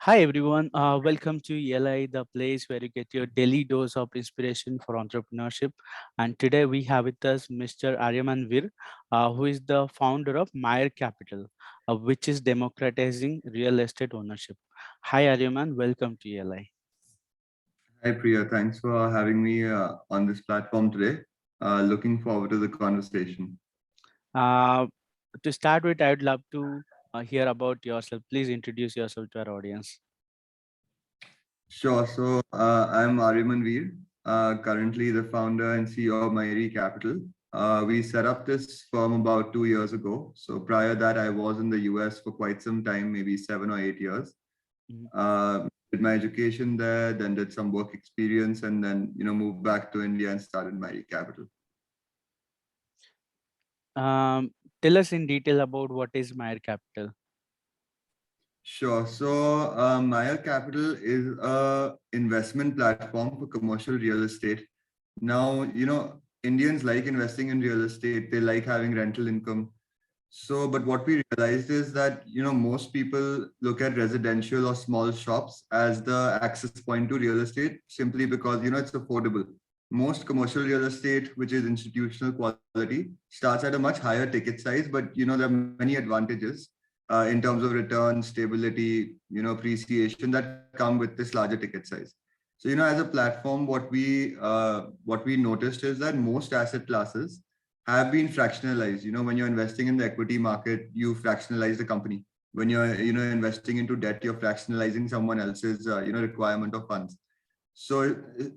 Hi everyone, welcome to ELI, the place where you get your daily dose of inspiration for entrepreneurship. And today we have with us Mr. Aryaman Vir, who is the founder of Myre Capital, which is democratizing real estate ownership. Hi Aryaman, welcome to ELI. Hi Priya, thanks for having me on this platform today. Looking forward to the conversation. Uh, to start with, I would love to hear about yourself. Please introduce yourself to our audience. Sure. So I'm Aryaman Vir, currently the founder and CEO of Myre Capital. We set up this firm about 2 years ago. So prior that, I was in the US for quite some time, maybe 7 or 8 years. Mhm. Did my education there, then did some work experience, and then moved back to India and started Myre Capital. Um, Tell us in detail about what is Myre Capital. Sure. So Myre Capital is a investment platform for commercial real estate. Now, Indians like investing in real estate. They like having rental income. So, but what we realized is that, most people look at residential or small shops as the access point to real estate simply because, it's affordable. Most commercial real estate, which is institutional quality, starts at a much higher ticket size, but, there are many advantages in terms of return, stability, appreciation that come with this larger ticket size. So, as a platform, what we noticed is that most asset classes have been fractionalized. When you're investing in the equity market, you fractionalize the company. When you're, investing into debt, you're fractionalizing someone else's, requirement of funds. So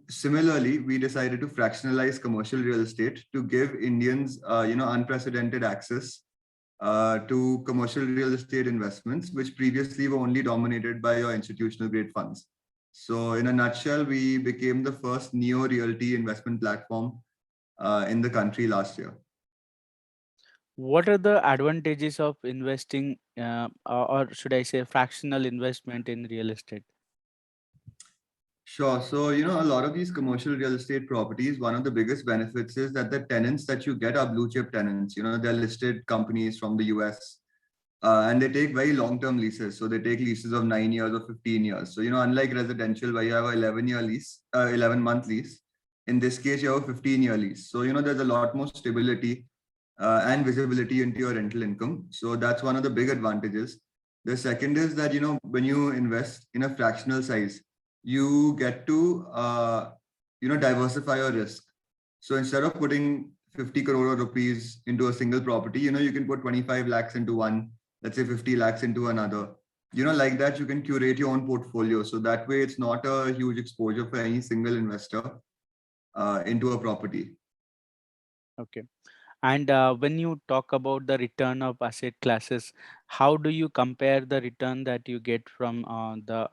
similarly, we decided to fractionalize commercial real estate to give Indians, unprecedented access to commercial real estate investments, which previously were only dominated by your institutional grade funds. So in a nutshell, we became the first neo-realty investment platform in the country last year. What are the advantages of investing, or should I say, fractional investment in real estate? Sure. So, a lot of these commercial real estate properties, one of the biggest benefits is that the tenants that you get are blue chip tenants. They're listed companies from the US, and they take very long term leases. So, they take leases of 9 years or 15 years. So, unlike residential where you have an 11-year lease, 11-month lease, in this case, you have a 15-year lease. So, there's a lot more stability and visibility into your rental income. So, that's one of the big advantages. The second is that, when you invest in a fractional size, you get to diversify your risk. So instead of putting 50 crore rupees into a single property, you can put 25 lakhs into one, let's say 50 lakhs into another. Like that, you can curate your own portfolio. So that way, it's not a huge exposure for any single investor into a property. Okay. And when you talk about the return of asset classes, how do you compare the return that you get from the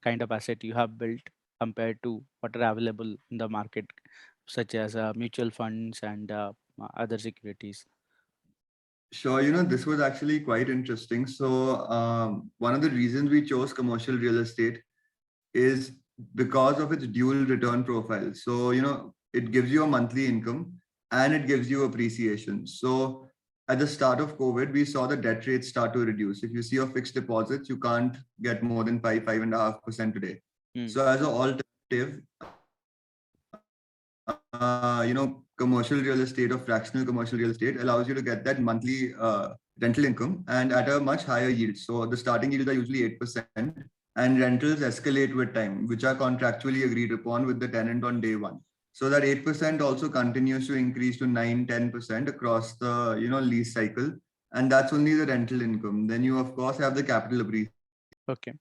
kind of asset you have built compared to what are available in the market, such as mutual funds and other securities? Sure, this was actually quite interesting. So, one of the reasons we chose commercial real estate is because of its dual return profile. So, it gives you a monthly income and it gives you appreciation. So, at the start of COVID, we saw the debt rates start to reduce. If you see your fixed deposits, you can't get more than 5.5% today. Mm. So, as an alternative, commercial real estate or fractional commercial real estate allows you to get that monthly rental income and at a much higher yield. So the starting yields are usually 8%, and rentals escalate with time, which are contractually agreed upon with the tenant on day one. So that 8% also continues to increase to 9-10% across the lease cycle. And that's only the rental income. Then you of course have the capital appreciation. Okay.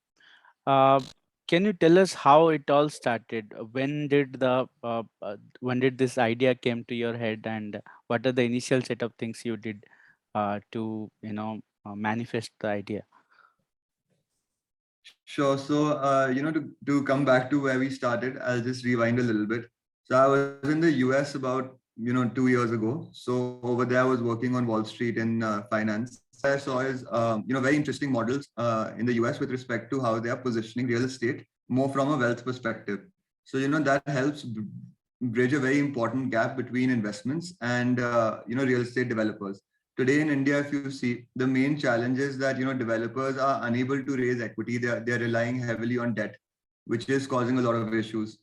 Uh, can you tell us how it all started? When did this idea came to your head, and what are the initial set of things you did to manifest the idea? Sure. So, to come back to where we started, I'll just rewind a little bit. So, I was in the US about, 2 years ago. So, over there, I was working on Wall Street in finance. What I saw is, very interesting models in the US with respect to how they are positioning real estate more from a wealth perspective. So, that helps bridge a very important gap between investments and, real estate developers. today in India, if you see, the main challenge is that developers are unable to raise equity. They're relying heavily on debt, which is causing a lot of issues.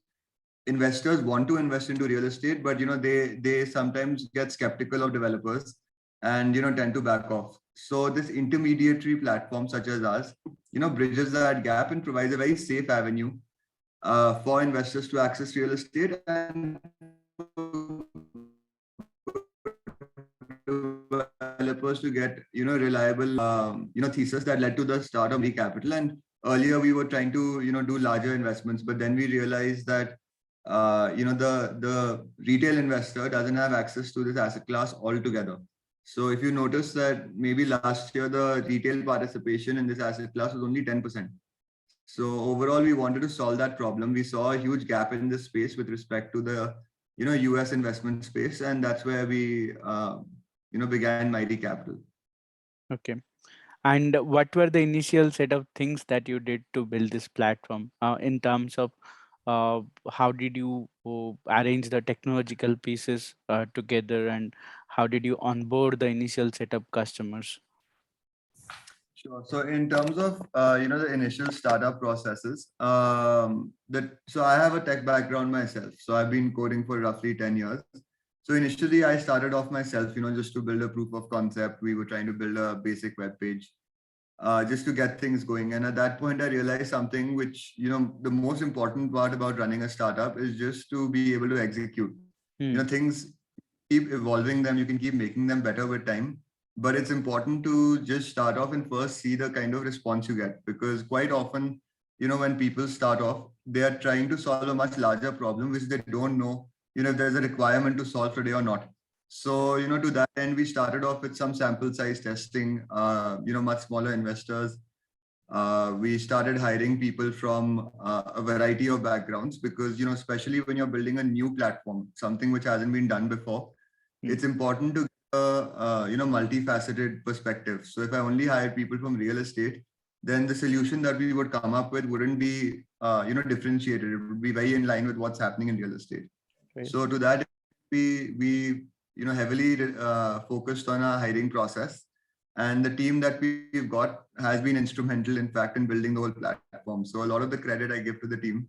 Investors want to invest into real estate, but they sometimes get skeptical of developers and tend to back off. So this intermediary platform such as ours, bridges that gap and provides a very safe avenue for investors to access real estate and developers to get reliable thesis that led to the start of Myre Capital. And earlier we were trying to do larger investments, but then we realized that the retail investor doesn't have access to this asset class altogether. So if you notice that maybe last year the retail participation in this asset class was only 10%. So overall, we wanted to solve that problem. We saw a huge gap in this space with respect to the US investment space, and that's where we began Myre Capital. Okay. And what were the initial set of things that you did to build this platform in terms of how did you arrange the technological pieces together, and how did you onboard the initial set of customers? Sure. So in terms of the initial startup processes, that so I have a tech background myself. So I've been coding for roughly 10 years. So initially I started off myself, just to build a proof of concept. We were trying to build a basic web page, just to get things going. And at that point, I realized something which, the most important part about running a startup is just to be able to execute. Hmm. Things keep evolving them, you can keep making them better with time. But it's important to just start off and first see the kind of response you get. Because quite often, when people start off, they are trying to solve a much larger problem, which they don't know, if there's a requirement to solve today or not. So, to that end, we started off with some sample size testing, much smaller investors. We started hiring people from a variety of backgrounds because, especially when you're building a new platform, something which hasn't been done before, Hmm. it's important to get a, multifaceted perspective. So if I only hire people from real estate, then the solution that we would come up with wouldn't be, differentiated. It would be very in line with what's happening in real estate. Right. So to that, we heavily focused on our hiring process, and the team that we've got has been instrumental, in fact, in building the whole platform. So a lot of the credit I give to the team.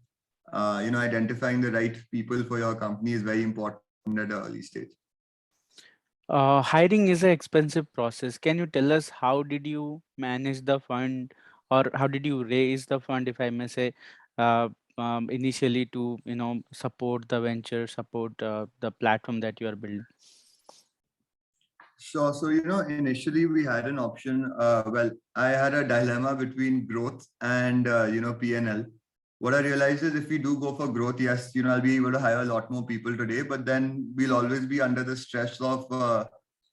Identifying the right people for your company is very important at an early stage. Hiring is an expensive process. Can you tell us how did you manage the fund, or how did you raise the fund, if I may say, uh, initially to support the venture, support the platform that you are building? Sure. So, initially we had an option. Well, I had a dilemma between growth and, P&L. What I realized is if we do go for growth, yes, I'll be able to hire a lot more people today, but then we'll always be under the stress of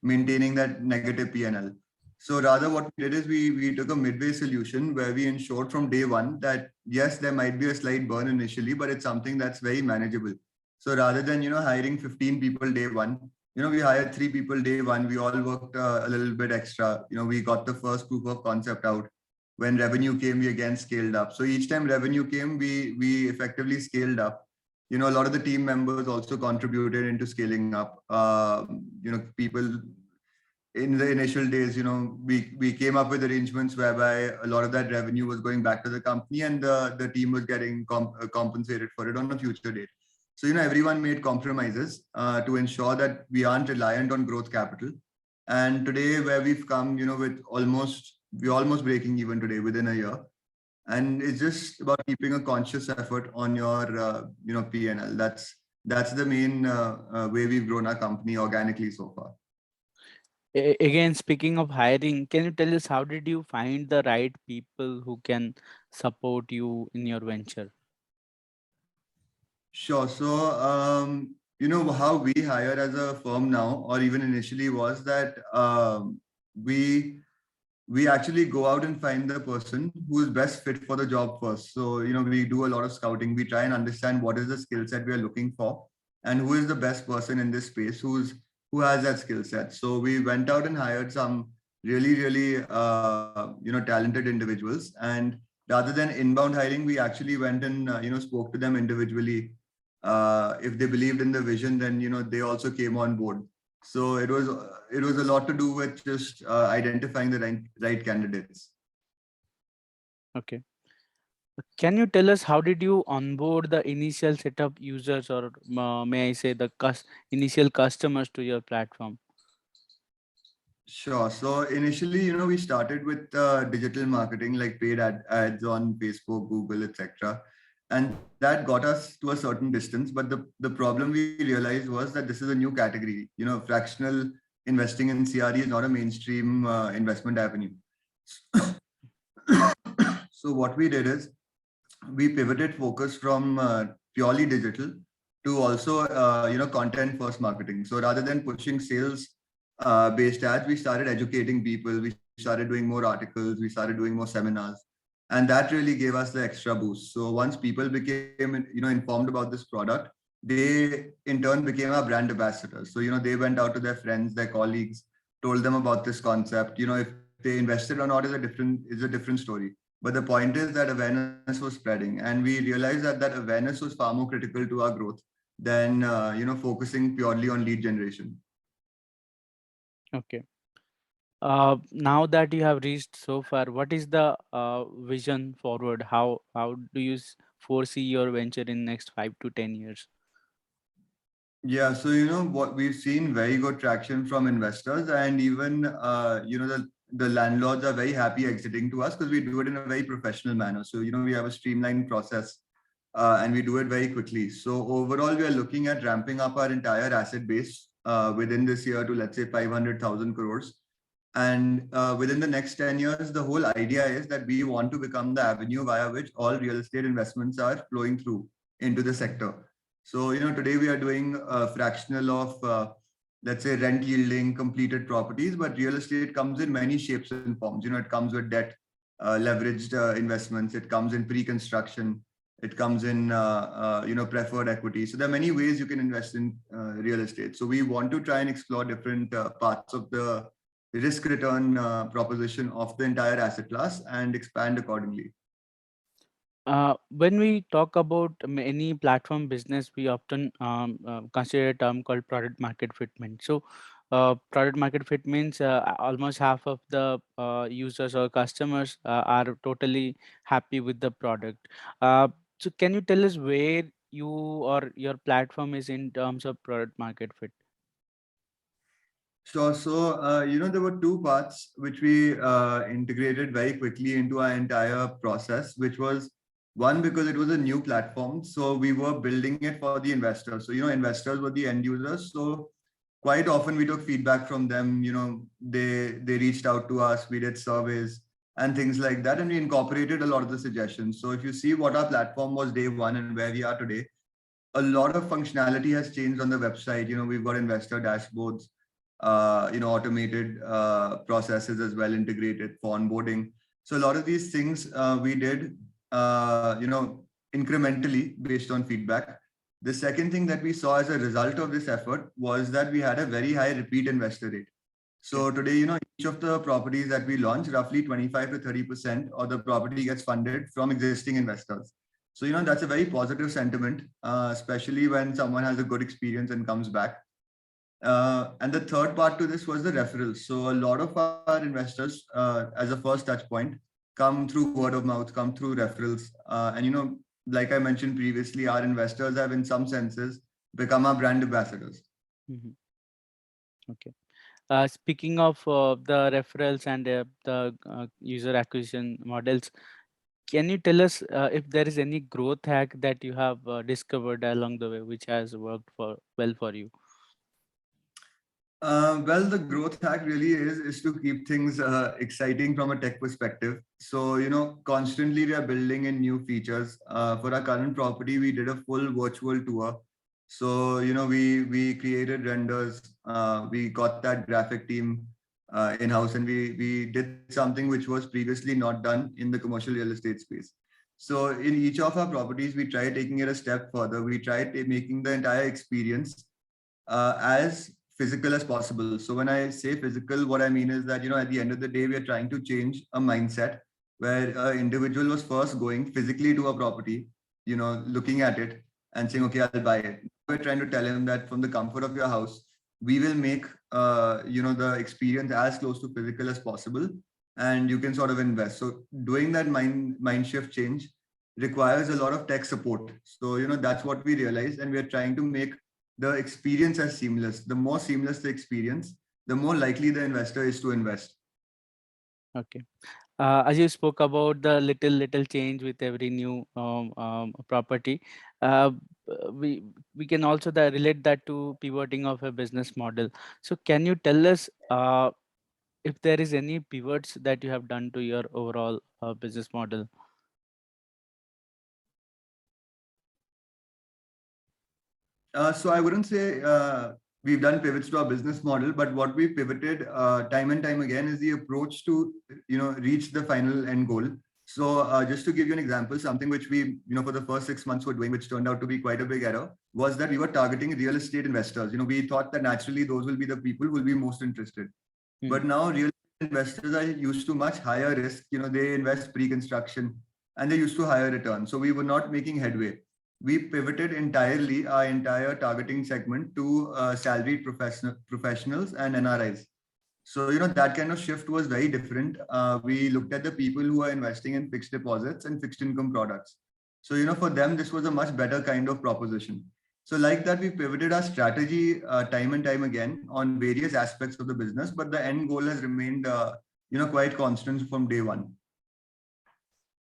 maintaining that negative P&L. So rather what we did is we took a midway solution where we ensured from day one that, yes, there might be a slight burn initially, but it's something that's very manageable. So rather than, hiring 15 people day one, we hired 3 people day one. We all worked a little bit extra. We got the first proof of concept out. When revenue came, we again scaled up. So each time revenue came, we effectively scaled up. A lot of the team members also contributed into scaling up. People in the initial days, we came up with arrangements whereby a lot of that revenue was going back to the company, and the team was getting compensated for it on a future date. So, everyone made compromises to ensure that we aren't reliant on growth capital. And today, where we've come, with we're almost breaking even today within a year. And it's just about keeping a conscious effort on your, P&L. That's the main way we've grown our company organically so far. Again, speaking of hiring, can you tell us how did you find the right people who can support you in your venture? Sure. So, how we hire as a firm now, or even initially, was that we actually go out and find the person who is best fit for the job first. So, we do a lot of scouting. We try and understand what is the skill set we are looking for, and who is the best person in this space who has that skill set. So we went out and hired some really, really talented individuals. And rather than inbound hiring, we actually went and spoke to them individually. If they believed in the vision, then they also came on board. So it was a lot to do with just identifying the right candidates. Okay. Can you tell us how did you onboard the initial setup users, or may I say the initial customers to your platform? Sure. So initially, we started with digital marketing, like paid ads on Facebook, Google, etc. And that got us to a certain distance. But the problem we realized was that this is a new category. Fractional investing in CRE is not a mainstream investment avenue. So what we did is we pivoted focus from purely digital to also content first marketing. So rather than pushing sales based ads, we started educating people. We started doing more articles. We started doing more seminars, and that really gave us the extra boost. So once people became informed about this product, they in turn became our brand ambassadors. So they went out to their friends, their colleagues, told them about this concept. If they invested or not is a different story. But the point is that awareness was spreading, and we realized that that awareness was far more critical to our growth than focusing purely on lead generation. Okay. Now that you have reached so far, what is the vision forward? How do you foresee your venture in next 5 to 10 years? Yeah, so what we've seen very good traction from investors, and even the landlords are very happy exiting to us because we do it in a very professional manner. So we have a streamlined process, and we do it very quickly. So overall, we are looking at ramping up our entire asset base within this year to, let's say, 500,000 crores. And within the next 10 years, the whole idea is that we want to become the avenue via which all real estate investments are flowing through into the sector. So, today we are doing a fractional of, let's say, rent yielding completed properties, but real estate comes in many shapes and forms. It comes with debt, leveraged investments. It comes in pre-construction. It comes in, preferred equity. So there are many ways you can invest in real estate. So we want to try and explore different parts of the risk return proposition of the entire asset class and expand accordingly. When we talk about any platform business, we often consider a term called product market fitment. So, product market fit means almost half of the users or customers are totally happy with the product. So, can you tell us where you or your platform is in terms of product market fit? Sure. So, there were two parts which we integrated very quickly into our entire process, which was one, because it was a new platform. So we were building it for the investors. So, investors were the end users. So quite often we took feedback from them. They reached out to us, we did surveys and things like that, and we incorporated a lot of the suggestions. So if you see what our platform was day one and where we are today, a lot of functionality has changed on the website. We've got investor dashboards, automated processes as well integrated for onboarding. So a lot of these things we did, incrementally based on feedback. The second thing that we saw as a result of this effort was that we had a very high repeat investor rate. Okay. So today, each of the properties that we launch, roughly 25 to 30% of the property gets funded from existing investors. So, that's a very positive sentiment, especially when someone has a good experience and comes back. And the third part to this was the referrals. So a lot of our investors, as a first touch point, come through word of mouth, come through referrals. And, like I mentioned previously, our investors have in some senses become our brand ambassadors. Mhm. Okay. Speaking of the referrals and the user acquisition models, can you tell us if there is any growth hack that you have discovered along the way which has worked well for you? Well, the growth hack really is to keep things exciting from a tech perspective. So, constantly we are building in new features. For our current property, we did a full virtual tour. So, we created renders. We got that graphic team in-house, and we did something which was previously not done in the commercial real estate space. So in each of our properties, we try taking it a step further. We try making the entire experience as physical as possible. So when I say physical, what I mean is that, at the end of the day, we are trying to change a mindset where an individual was first going physically to a property, looking at it and saying, okay, I'll buy it. We're trying to tell him that from the comfort of your house, we will make the experience as close to physical as possible, and you can sort of invest. So doing that mind shift change requires a lot of tech support. So that's what we realized, and we are trying to make the experience as seamless. The more seamless the experience, the more likely the investor is to invest. Okay. As you spoke about the little change with every new property, uh, we we can also relate that to pivoting of a business model. So can you tell us if there is any pivots that you have done to your overall business model? So I wouldn't say we've done pivots to our business model, but what we pivoted time and time again is the approach to reach the final end goal. So just to give you an example, something which we for the first 6 months were doing, which turned out to be quite a big error, was that we were targeting real estate investors. We thought that naturally those will be the people who will be most interested. Hmm. But now real investors are used to much higher risk. They invest pre-construction and they're used to higher returns. So we were not making headway. We pivoted entirely our entire targeting segment to salaried professionals and NRIs. So that kind of shift was very different. We looked at the people who are investing in fixed deposits and fixed income products. So for them, this was a much better kind of proposition. So like that, we pivoted our strategy time and time again on various aspects of the business, but the end goal has remained quite constant from day one.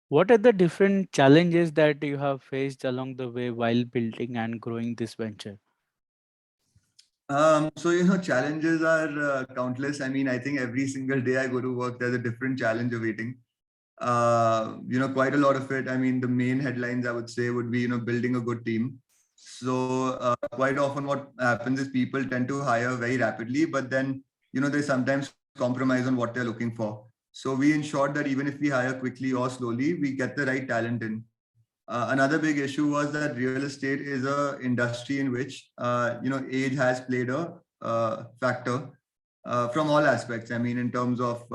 What are the different challenges that you have faced along the way while building and growing this venture? So challenges are countless. I mean, I think every single day I go to work, there's a different challenge awaiting. Quite a lot of it. I mean, the main headlines I would say would be building a good team. So quite often what happens is people tend to hire very rapidly, but then they sometimes compromise on what they're looking for. So we ensured that even if we hire quickly or slowly, we get the right talent in. Another big issue was that real estate is a industry in which age has played a factor from all aspects. I mean, in terms of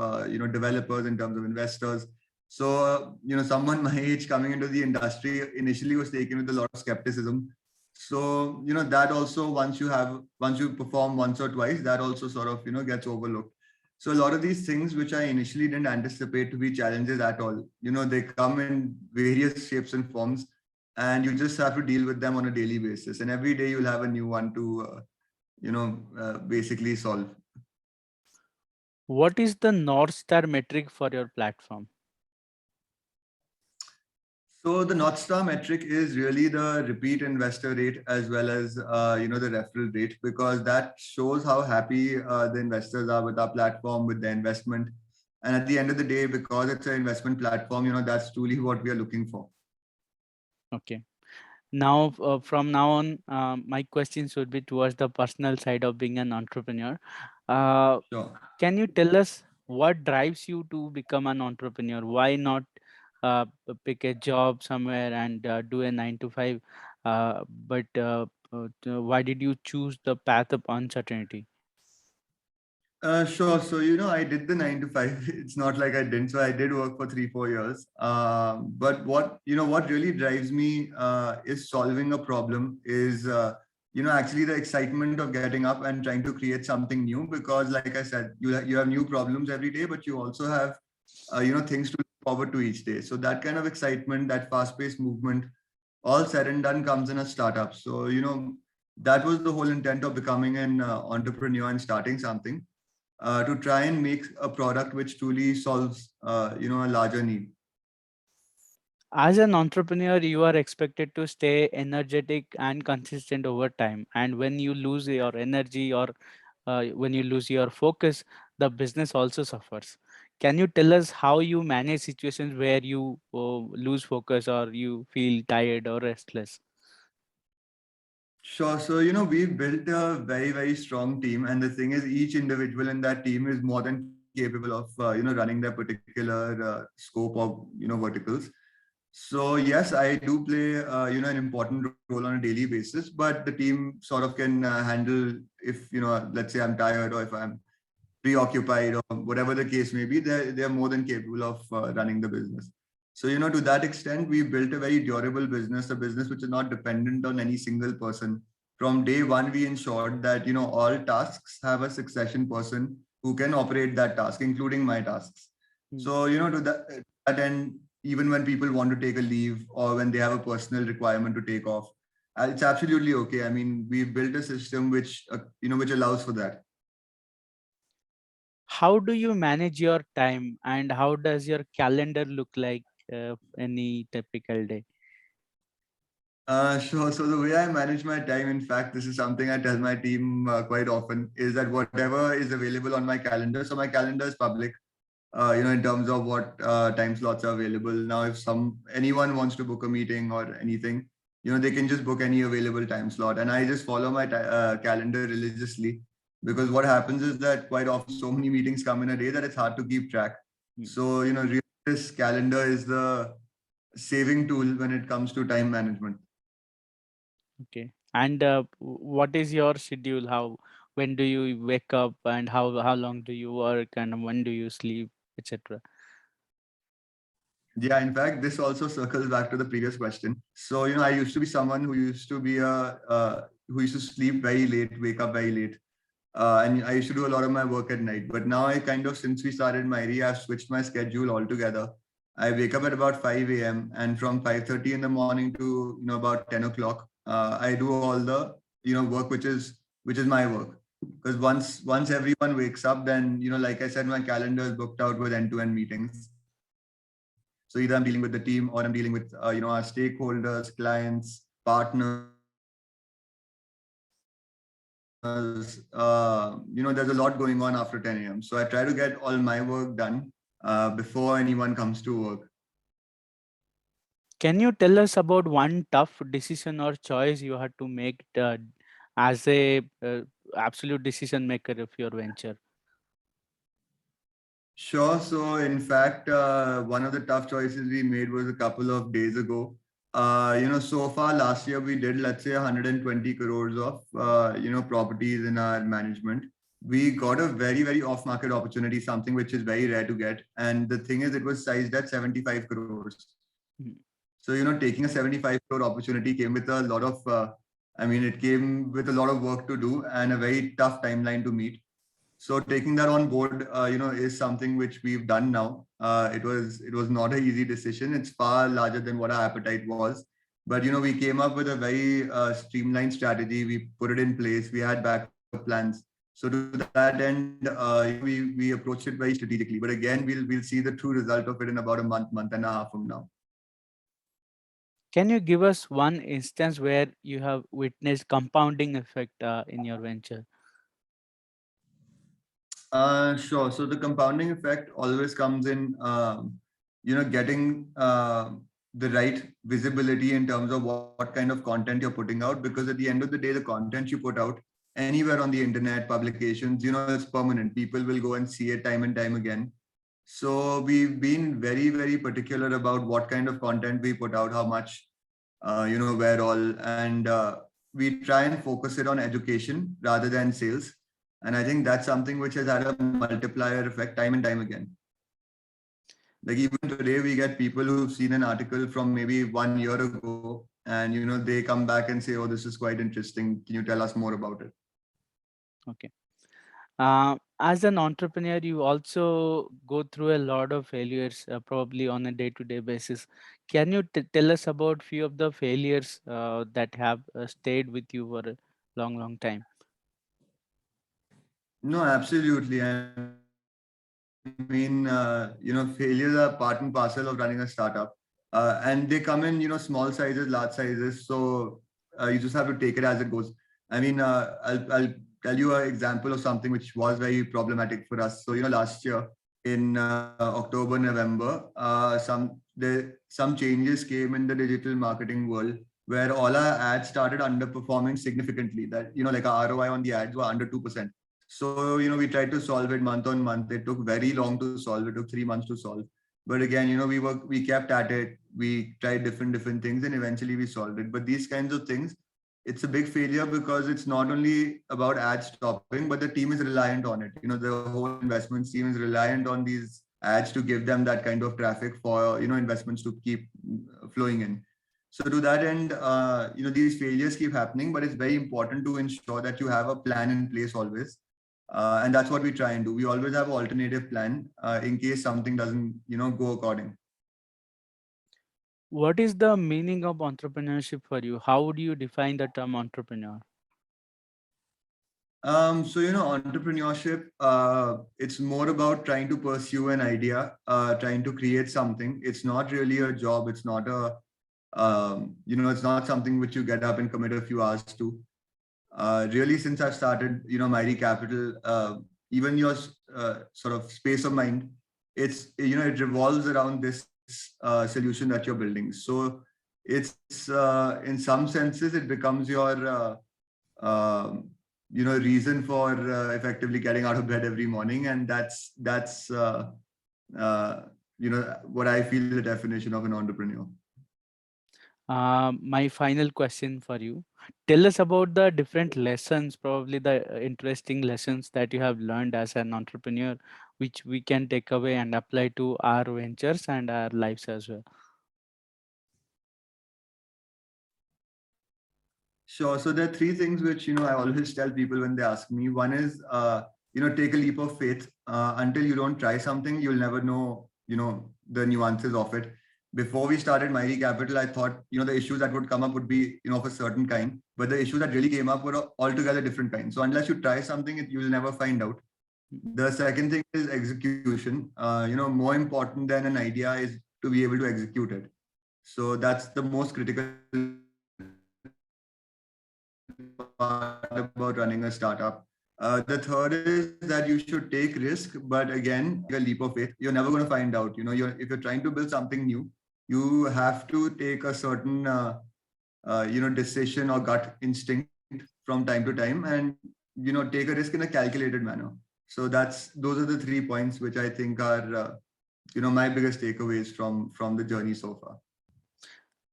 developers, in terms of investors. So someone my age coming into the industry initially was taken with a lot of skepticism. So that also once you perform once or twice, that also sort of gets overlooked. So a lot of these things which I initially didn't anticipate to be challenges at all, they come in various shapes and forms, and you just have to deal with them on a daily basis. And every day you'll have a new one to, basically solve. What is the North Star metric for your platform? So the North Star metric is really the repeat investor rate as well as the referral rate, because that shows how happy the investors are with our platform, with the investment. And at the end of the day, because it's an investment platform, that's truly what we are looking for. Okay. Now, from now on, my questions would be towards the personal side of being an entrepreneur. Uh, Sure. can you tell us what drives you to become an entrepreneur? Why not pick a job somewhere and do a 9 to 5? Why did you choose the path of uncertainty? Sure. So, I did the 9 to 5. It's not like I didn't. So I did work for 3, 4 years. But what really drives me is solving a problem, is, actually the excitement of getting up and trying to create something new. Because like I said, you have new problems every day, but you also have, things to look forward to each day. So that kind of excitement, that fast-paced movement, all said and done comes in a startup. So, that was the whole intent of becoming an entrepreneur and starting something to try and make a product which truly solves, a larger need. As an entrepreneur, you are expected to stay energetic and consistent over time. And when you lose your energy or when you lose your focus, the business also suffers. Can you tell us how you manage situations where you lose focus or you feel tired or restless? Sure. So, we've built a very, very strong team. And the thing is, each individual in that team is more than capable of, running their particular scope of, verticals. So yes, I do play an important role on a daily basis, but the team sort of can handle if let's say I'm tired or if I'm preoccupied or whatever the case may be, they're more than capable of running the business. So to that extent, we built a very durable business, a business which is not dependent on any single person from day one, we ensured that, all tasks have a succession person who can operate that task, including my tasks. Hmm. So, to that end, even when people want to take a leave or when they have a personal requirement to take off, it's absolutely okay. I mean, we've built a system which allows for that. How do you manage your time, and how does your calendar look like any typical day? Sure. So the way I manage my time, in fact, this is something I tell my team quite often, is that whatever is available on my calendar. So my calendar is public, in terms of what time slots are available. Now, if anyone wants to book a meeting or anything, they can just book any available time slot, and I just follow my calendar religiously, because what happens is that quite often so many meetings come in a day that it's hard to keep track. Hmm. So, really, this calendar is the saving tool when it comes to time management. Okay. And what is your schedule? When do you wake up, and how long do you work, and when do you sleep, etc.? Yeah, in fact, this also circles back to the previous question. So, I used to be someone who used to be who used to sleep very late, wake up very late. And I used to do a lot of my work at night. But now since we started Myre, I've switched my schedule altogether. I wake up at about 5 a.m. and from 5:30 in the morning to, about 10 o'clock, I do all the, work which is my work. Because once everyone wakes up, then, like I said, my calendar is booked out with end-to-end meetings. So either I'm dealing with the team or I'm dealing with, our stakeholders, clients, partners. There's a lot going on after 10 a.m. So I try to get all my work done before anyone comes to work. Can you tell us about one tough decision or choice you had to make as a absolute decision maker of your venture? Sure. So, in fact, one of the tough choices we made was a couple of days ago. So far last year we did, let's say, 120 crores of, properties in our management. We got a very, very off-market opportunity, something which is very rare to get. And the thing is, it was sized at 75 crores. Mhm. So, taking a 75 crore opportunity came with a lot of, it came with a lot of work to do and a very tough timeline to meet. So taking that on board, is something which we've done now. It was not an easy decision. It's far larger than what our appetite was, but we came up with a very streamlined strategy. We put it in place. We had backup plans. So to that end, we approached it very strategically. But again, we'll see the true result of it in about a month and a half from now. Can you give us one instance where you have witnessed compounding effect in your venture? Sure. So the compounding effect always comes in, getting the right visibility in terms of what kind of content you're putting out. Because at the end of the day, the content you put out anywhere on the internet, publications, it's permanent. People will go and see it time and time again. So we've been very, very particular about what kind of content we put out, how much, where all, and we try and focus it on education rather than sales. And I think that's something which has had a multiplier effect time and time again. Like even today, we get people who've seen an article from maybe 1 year ago, and they come back and say, "Oh, this is quite interesting. Can you tell us more about it?" Okay. As an entrepreneur, you also go through a lot of failures, probably on a day-to-day basis. Can you tell us about few of the failures that have stayed with you for a long, long time? No, absolutely. I mean, failures are part and parcel of running a startup. And they come in, small sizes, large sizes. So you just have to take it as it goes. I'll tell you an example of something which was very problematic for us. So, last year in October, November, some changes came in the digital marketing world where all our ads started underperforming significantly. That, like our ROI on the ads were under 2%. So, we tried to solve it month on month. It took very long to solve. It took 3 months to solve. But again, we kept at it. We tried different things, and eventually we solved it. But these kinds of things, it's a big failure because it's not only about ad stopping, but the team is reliant on it. The whole investment team is reliant on these ads to give them that kind of traffic for investments to keep flowing in. So to that end, these failures keep happening, but it's very important to ensure that you have a plan in place always. And that's what we try and do. We always have an alternative plan in case something doesn't, go according. What is the meaning of entrepreneurship for you? How would you define the term entrepreneur? Entrepreneurship, it's more about trying to pursue an idea, trying to create something. It's not really a job. It's not it's not something which you get up and commit a few hours to. Really, since I've started, Myre Capital, even your sort of space of mind, it revolves around this solution that you're building. So it's in some senses, it becomes your reason for effectively getting out of bed every morning, and that's what I feel the definition of an entrepreneur. My final question for you. Tell us about the different lessons, probably the interesting lessons that you have learned as an entrepreneur, which we can take away and apply to our ventures and our lives as well. Sure. So there are three things which I always tell people when they ask me. One is take a leap of faith. Until you don't try something, you'll never know the nuances of it. Before we started Myre Capital, I thought the issues that would come up would be of a certain kind, but the issues that really came up were altogether different kinds. So unless you try something, you'll never find out. The second thing is execution. More important than an idea is to be able to execute it. So that's the most critical part about running a startup. The third is that you should take risk, but again, a leap of faith. You're never going to find out. If you're trying to build something new, you have to take a certain, decision or gut instinct from time to time, and take a risk in a calculated manner. So those are the 3 points which I think are, my biggest takeaways from the journey so far.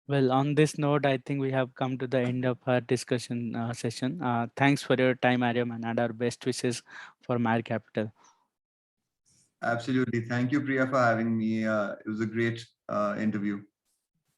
Well, on this note, I think we have come to the end of our discussion session. Thanks for your time, Aryaman, and our best wishes for Myre Capital. Absolutely. Thank you, Priya, for having me. It was a great interview.